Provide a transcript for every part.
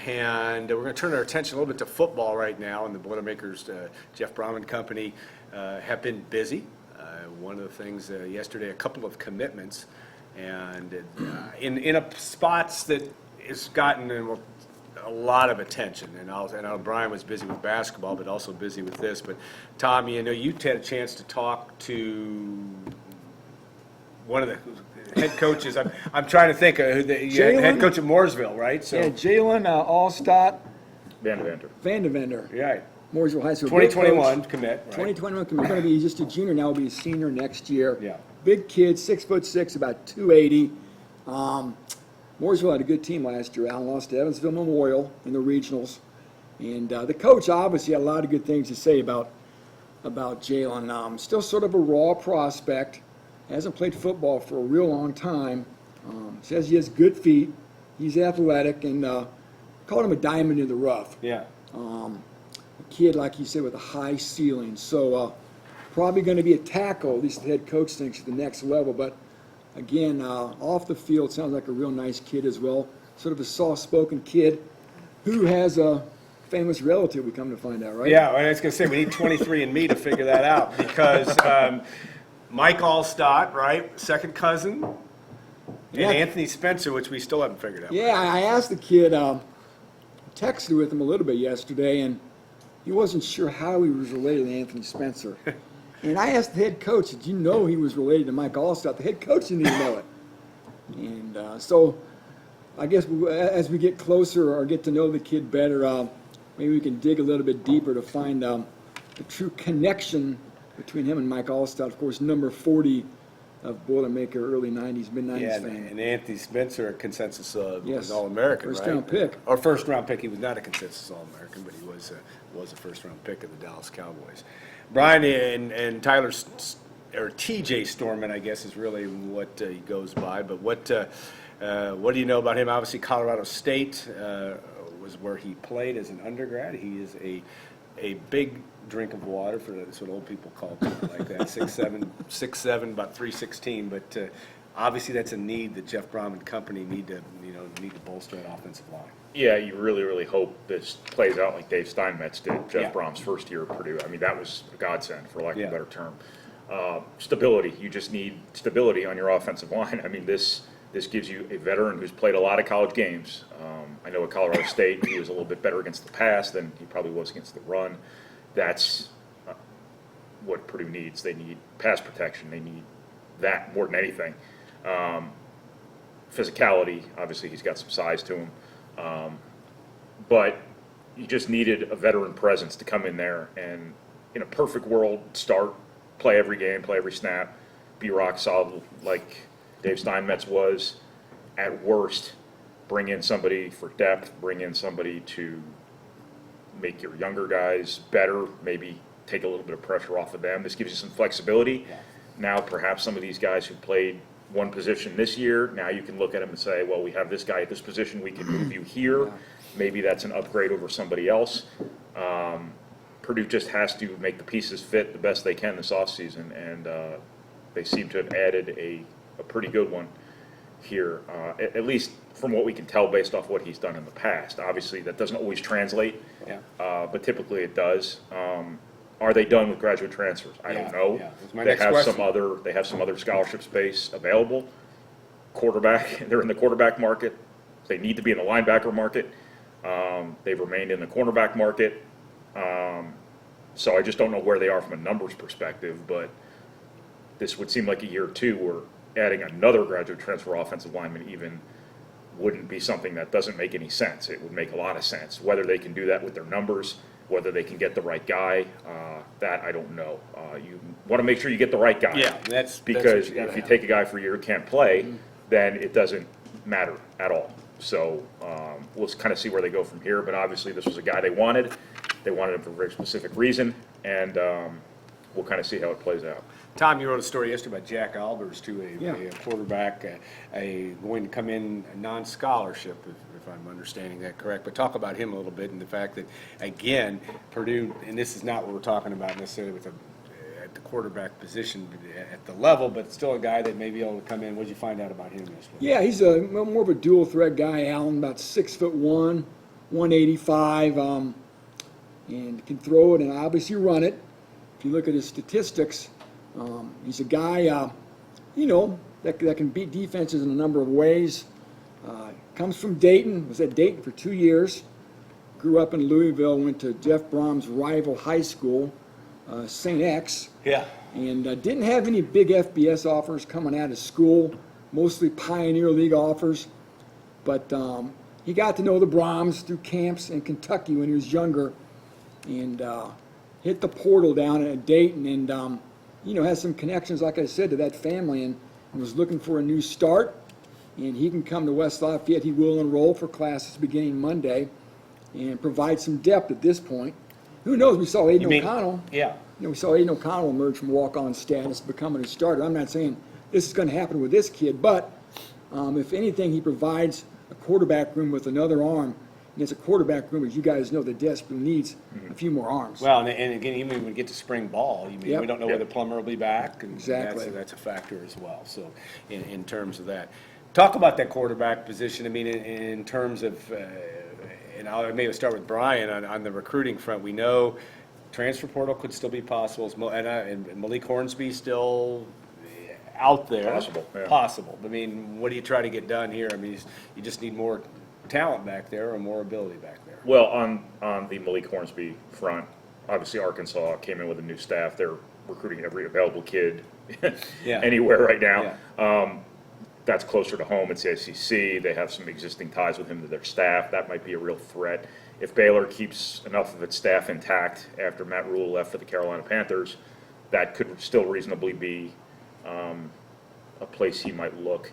and we're going to turn our attention a little bit to football right now. And the Boilermakers, Jeff Brom and company, have been busy. One of the things yesterday, a couple of commitments, and in spots that has gotten a lot of attention. And I know Brian was busy with basketball, but also busy with this. But Tom, you know, you had a chance to talk to one of the head coaches. I'm trying to think of the head coach at Mooresville, right? So yeah, Jalen Allstott. Van de Vender. Right. Mooresville High School. 2021 commit. Right? 2021 commit. Going to be just a junior now. Will be a senior next year. Yeah. Big kid, 6'6", about 280. Mooresville had a good team last year. Allen lost to Evansville Memorial in the regionals, and the coach obviously had a lot of good things to say about Jalen. Still sort of a raw prospect. Hasn't played football for a real long time. Says he has good feet. He's athletic, and called him a diamond in the rough. Yeah. A kid, like you said, with a high ceiling. So probably going to be a tackle, at least the head coach thinks, at the next level. But again, off the field, sounds like a real nice kid as well. Sort of a soft-spoken kid who has a famous relative, we come to find out, right? Yeah, I was going to say, we need 23andMe to figure that out, because Mike Allstott, right, second cousin, and Anthony Spencer, which we still haven't figured out. Yeah, I asked the kid, texted with him a little bit yesterday, and he wasn't sure how he was related to Anthony Spencer. And I asked the head coach, did you know he was related to Mike Allstott? The head coach didn't even know it. And so I guess as we get closer or get to know the kid better, maybe we can dig a little bit deeper to find the true connection between him and Mike Allstott. Of course, number 40 of Boilermaker, early 90s, mid-90s fan. And Anthony Spencer, a consensus Yes. All-American, First right? round pick. Or first-round pick. He was not a consensus All-American, but he was a first-round pick of the Dallas Cowboys. Brian and Tyler, or TJ Storman, I guess, is really what he goes by. But what do you know about him? Obviously, Colorado State was where he played as an undergrad. He is a big drink of water, for that's what old people call people like that. 6'7", about 316. But obviously, that's a need that Jeff Brom and company need to bolster that offensive line. Yeah, you really, really hope this plays out like Dave Steinmetz did, Jeff Yeah. Brom's first year at Purdue. I mean, that was a godsend, for lack of Yeah. a better term. Stability. You just need stability on your offensive line. I mean, this gives you a veteran who's played a lot of college games. I know at Colorado State he was a little bit better against the pass than he probably was against the run. That's what Purdue needs. They need pass protection. They need that more than anything. Physicality, obviously he's got some size to him. But you just needed a veteran presence to come in there and, in a perfect world, start, play every game, play every snap, be rock solid like Dave Steinmetz was. At worst, bring in somebody for depth, bring in somebody to make your younger guys better, maybe take a little bit of pressure off of them. This gives you some flexibility. Yeah. Now perhaps some of these guys who played one position this year, now you can look at them and say, well, we have this guy at this position, we can move you here. Yeah. Maybe that's an upgrade over somebody else. Purdue just has to make the pieces fit the best they can this offseason, and they seem to have added a pretty good one here, at least from what we can tell based off what he's done in the past. Obviously, that doesn't always translate, Yeah. but typically it does. Are they done with graduate transfers? I don't know. Yeah. That's my They next have question. they have some other scholarship space available. Quarterback, they're in the quarterback market. They need to be in the linebacker market. They've remained in the cornerback market. So I just don't know where they are from a numbers perspective, but this would seem like a year or two where adding another graduate transfer offensive lineman even wouldn't be something that doesn't make any sense. It would make a lot of sense. Whether they can do that with their numbers, whether they can get the right guy, that I don't know. You want to make sure you get the right guy. Yeah, that's because what you gotta if you have. take a guy for a year who can't play, then it doesn't matter at all. So we'll kind of see where they go from here. But obviously, this was a guy they wanted. They wanted him for a very specific reason, and we'll kind of see how it plays out. Tom, you wrote a story yesterday about Jack Albers, too, Yeah. a quarterback, going to come in non-scholarship, if I'm understanding that correct. But talk about him a little bit and the fact that, again, Purdue, and this is not what we're talking about necessarily with at the quarterback position at the level, but still a guy that may be able to come in. What did you find out about him yesterday? Yeah, he's more of a dual threat guy, Allen, about 6'1", 185, and can throw it and obviously run it. If you look at his statistics, he's a guy, that can beat defenses in a number of ways. Comes from Dayton, was at Dayton for 2 years, grew up in Louisville, went to Jeff Brom's rival high school, St. X, Yeah. and didn't have any big FBS offers coming out of school, mostly Pioneer League offers. But he got to know the Broms through camps in Kentucky when he was younger, and hit the portal down at Dayton, and has some connections, like I said, to that family, and was looking for a new start. And he can come to West Lafayette. He will enroll for classes beginning Monday, and provide some depth at this point. Who knows? We saw Aiden O'Connell. Yeah. We saw Aiden O'Connell emerge from walk-on status, becoming a starter. I'm not saying this is going to happen with this kid, but if anything, he provides a quarterback room with another arm. And it's a quarterback room, as you guys know, that desperately needs a few more arms. Well, and again, even when we get to spring ball, Yep. we don't know whether Plummer will be back, and Exactly. that's a factor as well. So, in terms of that, talk about that quarterback position. I mean, in terms of, and I may start with Brian on the recruiting front. We know transfer portal could still be possible, and Malik Hornsby still out there. Possible, yeah. Possible. I mean, what do you try to get done here? I mean, you just need more talent back there or more ability back there. Well, on the Malik Hornsby front, obviously Arkansas came in with a new staff. They're recruiting every available kid Yeah. anywhere right now. Yeah. That's closer to home. It's the SEC. They have some existing ties with him to their staff. That might be a real threat. If Baylor keeps enough of its staff intact after Matt Rule left for the Carolina Panthers, that could still reasonably be a place he might look.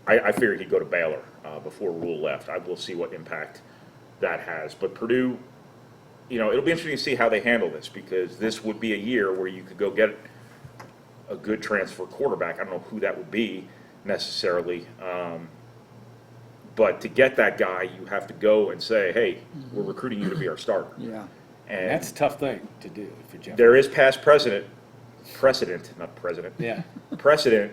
I figured he'd go to Baylor before Rule left. I will see what impact that has. But Purdue, it'll be interesting to see how they handle this, because this would be a year where you could go get a good transfer quarterback. I don't know who that would be necessarily. But to get that guy, you have to go and say, hey, we're recruiting you to be our starter. Yeah. And that's a tough thing to do for Jeff. There is past precedent, not president, Yeah. precedent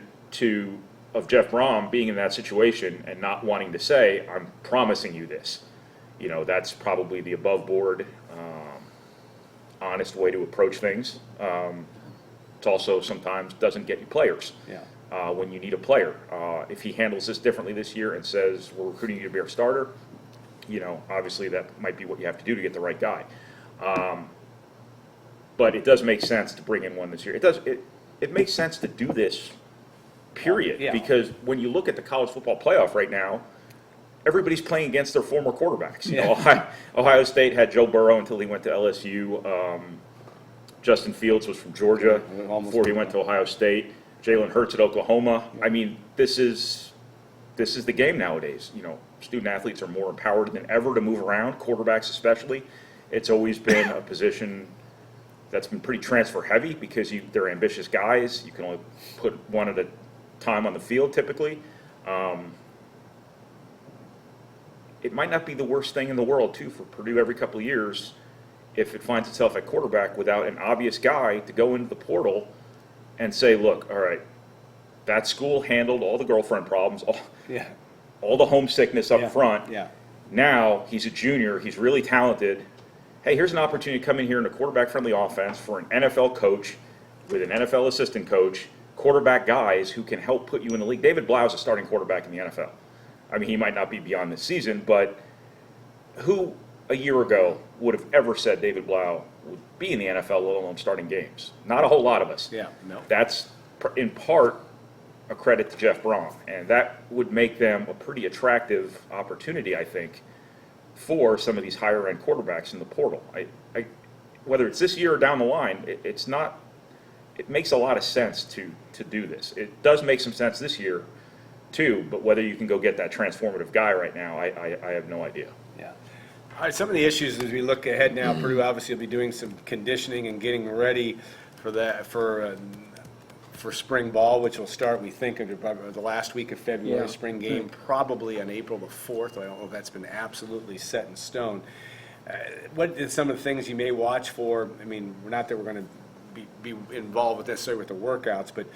of Jeff Brom being in that situation and not wanting to say, I'm promising you this. That's probably the above board, honest way to approach things. It also sometimes doesn't get you players. Yeah. When you need a player. If he handles this differently this year and says, we're recruiting you to be our starter, obviously that might be what you have to do to get the right guy. But it does make sense to bring in one this year. It makes sense to do this, period. Yeah. Because when you look at the college football playoff right now, everybody's playing against their former quarterbacks. Ohio State had Joe Burrow until he went to LSU. Justin Fields was from Georgia before he went to Ohio State. Jalen Hurts at Oklahoma. I mean, this is the game nowadays. Student athletes are more empowered than ever to move around, quarterbacks especially. It's always been a position that's been pretty transfer heavy because they're ambitious guys. You can only put one at a time on the field typically. It might not be the worst thing in the world, too, for Purdue every couple of years if it finds itself at quarterback without an obvious guy to go into the portal and say, look, all right, that school handled all the girlfriend problems, all the homesickness up front. Yeah. Now he's a junior. He's really talented. Hey, here's an opportunity to come in here in a quarterback-friendly offense for an NFL coach with an NFL assistant coach, quarterback guys who can help put you in the league. David Blau is a starting quarterback in the NFL. I mean, he might not be beyond this season, but who a year ago would have ever said David Blau would be in the NFL, let alone starting games? Not a whole lot of us. Yeah. No. That's in part a credit to Jeff Brom, and that would make them a pretty attractive opportunity, I think, for some of these higher-end quarterbacks in the portal. Whether it's this year or down the line, it makes a lot of sense to do this. It does make some sense this year, too, but whether you can go get that transformative guy right now, I have no idea. Yeah. All right, some of the issues as we look ahead now, Purdue obviously will be doing some conditioning and getting ready for that for spring ball, which will start, we think, the last week of February. Yeah. Spring game probably on April the 4th. I don't know if that's been absolutely set in stone. What are some of the things you may watch for? I mean, not that we're going to be involved with necessarily with the workouts, but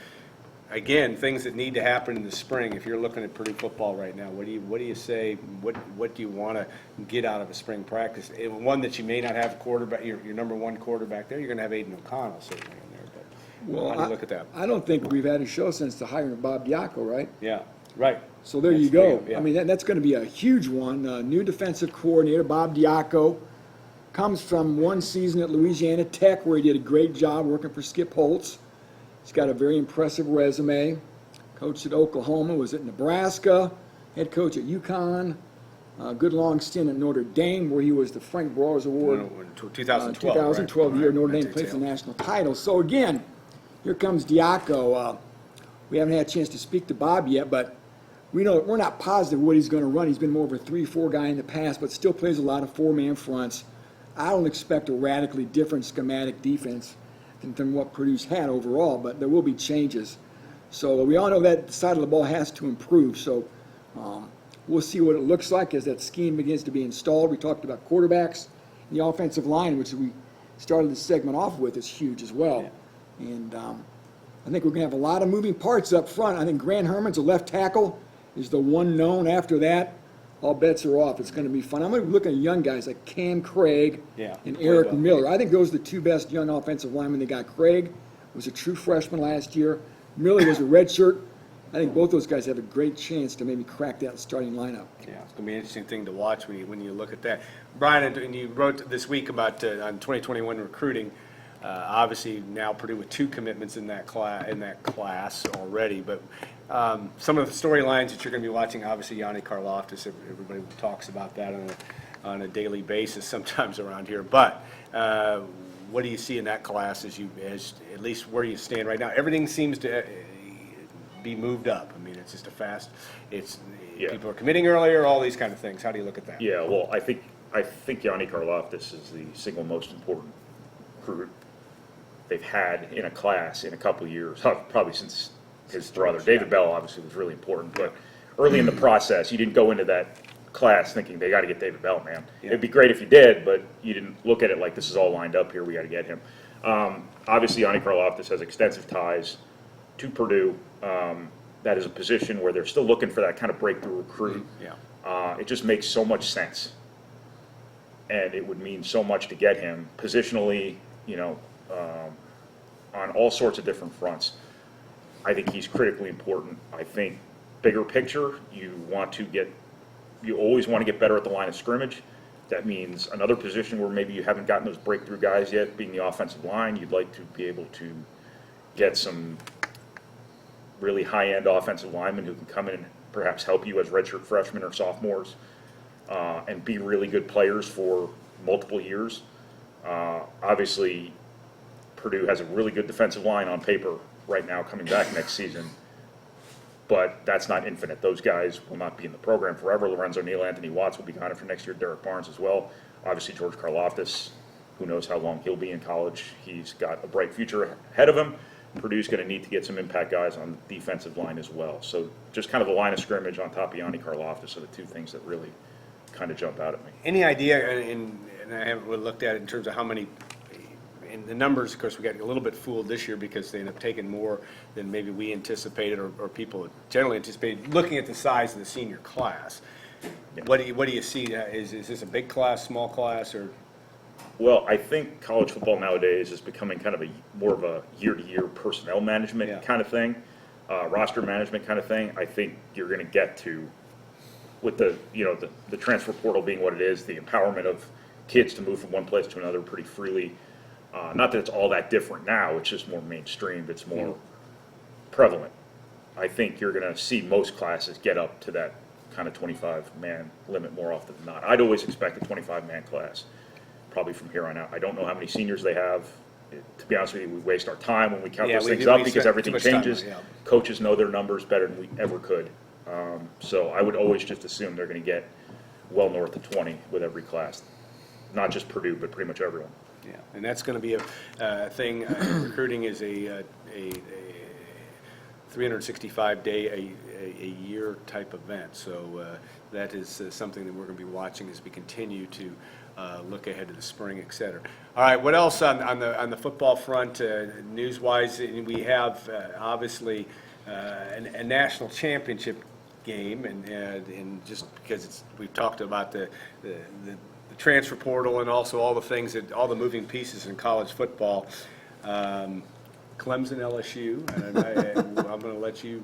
again, things that need to happen in the spring. If you're looking at Purdue football right now, what do you say? What do you want to get out of a spring practice? One that you may not have a quarterback, your number one quarterback there. You're going to have Aiden O'Connell certainly in there. But how do you look at that? I don't think we've had a show since the hiring of Bob Diaco, right? Yeah, right. So there you go. Yeah. I mean, that's going to be a huge one. New defensive coordinator, Bob Diaco, comes from one season at Louisiana Tech where he did a great job working for Skip Holtz. He's got a very impressive resume. Coached at Oklahoma, was at Nebraska, head coach at UConn, good long stint at Notre Dame where he was the Frank Broyles Award 2012. 2012 year. Right. Notre Dame Right. played for the national title. So again, here comes Diaco. We haven't had a chance to speak to Bob yet, but we're not positive what he's going to run. He's been more of a 3-4 guy in the past, but still plays a lot of 4-man fronts. I don't expect a radically different schematic defense than what Purdue's had overall, but there will be changes. So we all know that side of the ball has to improve. So we'll see what it looks like as that scheme begins to be installed. We talked about quarterbacks. The offensive line, which we started the segment off with, is huge as well. Yeah. And I think we're going to have a lot of moving parts up front. I think Grant Herman's a left tackle is the one known. After that, all bets are off. It's going to be fun. I'm going to be looking at young guys like Cam Craig and Eric Miller. I think those are the two best young offensive linemen they got. Craig was a true freshman last year. Miller was a redshirt. I think both those guys have a great chance to maybe crack that starting lineup. Yeah, it's going to be an interesting thing to watch when you look at that. Brian, and you wrote this week about on 2021 recruiting. Obviously, now Purdue with 2 commitments in that class already. But some of the storylines that you're going to be watching, obviously, Yanni Karloftis. Everybody talks about that on a daily basis sometimes around here. But what do you see in that class as at least where you stand right now? Everything seems to be moved up. I mean, it's just people are committing earlier, all these kind of things. How do you look at that? Yeah, well, I think Yanni Karloftis is the single most important recruit they've had in a class in a couple of years, probably since his brother. David Bell obviously was really important, but early in the process, you didn't go into that class thinking they got to get David Bell, man. Yeah. It'd be great if you did, but you didn't look at it like this is all lined up here, we got to get him. Obviously, Yanni Karloftis has extensive ties to Purdue. That is a position where they're still looking for that kind of breakthrough recruit. Yeah. It just makes so much sense. And it would mean so much to get him positionally, on all sorts of different fronts. I think he's critically important. I think bigger picture, you always want to get better at the line of scrimmage. That means another position where maybe you haven't gotten those breakthrough guys yet, being the offensive line. You'd like to be able to get some really high-end offensive linemen who can come in and perhaps help you as redshirt freshmen or sophomores and be really good players for multiple years. Obviously, Purdue has a really good defensive line on paper right now coming back next season, but that's not infinite. Those guys will not be in the program forever. Lorenzo Neal, Anthony Watts will be gone after next year, Derek Barnes as well. Obviously, George Karloftis, who knows how long he'll be in college. He's got a bright future ahead of him. Purdue's going to need to get some impact guys on the defensive line as well. So just kind of the line of scrimmage on top of Yanni Karloftis are the two things that really kind of jump out at me. Any idea, and I haven't really looked at it in terms of how many, in the numbers, of course, we got a little bit fooled this year because they ended up taking more than maybe we anticipated or people generally anticipated, looking at the size of the senior class. Yeah. What do you see? Is this a big class, small class, or? Well, I think college football nowadays is becoming kind of more of a year-to-year personnel management kind of thing, roster management kind of thing. I think you're going to get to, with the transfer portal being what it is, the empowerment of kids to move from one place to another pretty freely. Not that it's all that different now, it's just more mainstream, it's more prevalent. I think you're going to see most classes get up to that kind of 25-man limit more often than not. I'd always expect a 25-man class, probably from here on out. I don't know how many seniors they have. To be honest with you, we waste our time when we count those things up because everything changes. Coaches know their numbers better than we ever could. So I would always just assume they're going to get well north of 20 with every class. Not just Purdue, but pretty much everyone. Yeah, and that's going to be a thing. Recruiting is a 365-day a year type event. So that is something that we're going to be watching as we continue to look ahead to the spring, et cetera. All right, what else on the football front, news-wise? We have obviously a national championship game, and just because we've talked about the transfer portal and also all the things all the moving pieces in college football. Clemson, LSU, and I'm going to let you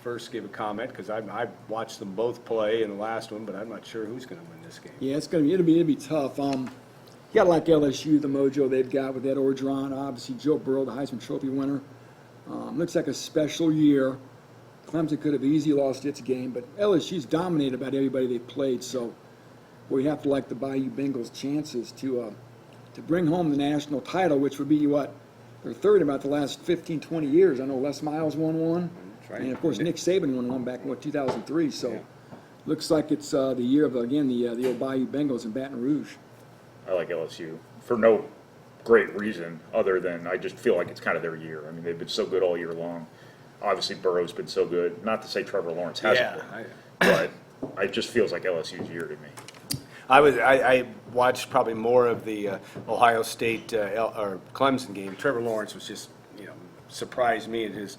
first give a comment because I watched them both play in the last one, but I'm not sure who's going to win this game. Yeah, it'll be tough. You got to like LSU, the mojo they've got with Ed Orgeron, obviously Joe Burrow, the Heisman Trophy winner. Looks like a special year. Clemson could have easily lost its game, but LSU's dominated about everybody they played, so we have to like the Bayou Bengals' chances to bring home the national title, which would be what? They're third in about the last 15, 20 years. I know Les Miles won one, That's right. and of course Nick Saban won one back in 2003. So Yeah. looks like it's the year of the old Bayou Bengals in Baton Rouge. I like LSU for no great reason other than I just feel like it's kind of their year. I mean, they've been so good all year long. Obviously, Burrow's been so good. Not to say Trevor Lawrence hasn't been, but it just feels like LSU's year to me. I watched probably more of the Ohio State or Clemson game. Trevor Lawrence was just, surprised me at his,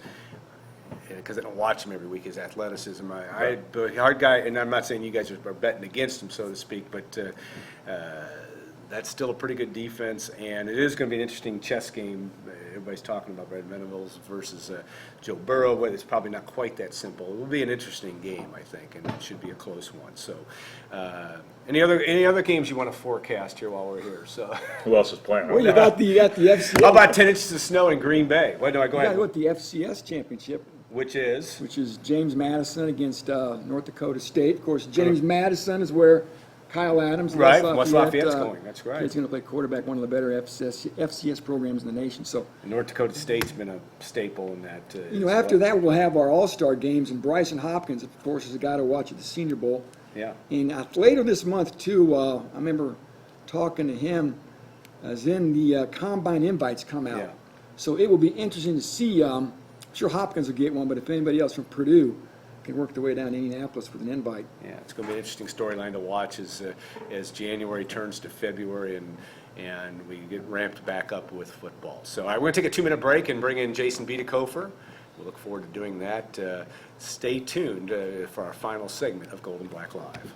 because I don't watch him every week, his athleticism. A hard guy, and I'm not saying you guys are betting against him, so to speak, but that's still a pretty good defense, and it is going to be an interesting chess game. Everybody's talking about Brad Venables versus Joe Burrow, but it's probably not quite that simple. It will be an interesting game, I think, and it should be a close one. So, any other games you want to forecast here while we're here? So, Who else is playing? Well, you got the FCS. how about 10 inches of snow in Green Bay? What do I go You got ahead? what the FCS championship, Which is which is James Madison against North Dakota State. Of course, James Madison is where Kyle Adams, Right, West Lafayette's going, that's right. He's going to play quarterback, one of the better FCS programs in the nation. So, North Dakota State's been a staple in that. after that, we'll have our All-Star games, and Bryson Hopkins, of course, is a guy to watch at the Senior Bowl. Yeah. And later this month, too, I remember talking to him as in the Combine invites come out. Yeah. So it will be interesting to see. I'm sure Hopkins will get one, but if anybody else from Purdue can work their way down to Indianapolis with an invite. Yeah, it's going to be an interesting storyline to watch as January turns to February and we get ramped back up with football. So we're going to take a 2-minute break and bring in Jason Biedekofer. We'll look forward to doing that. Stay tuned for our final segment of Gold and Black Live.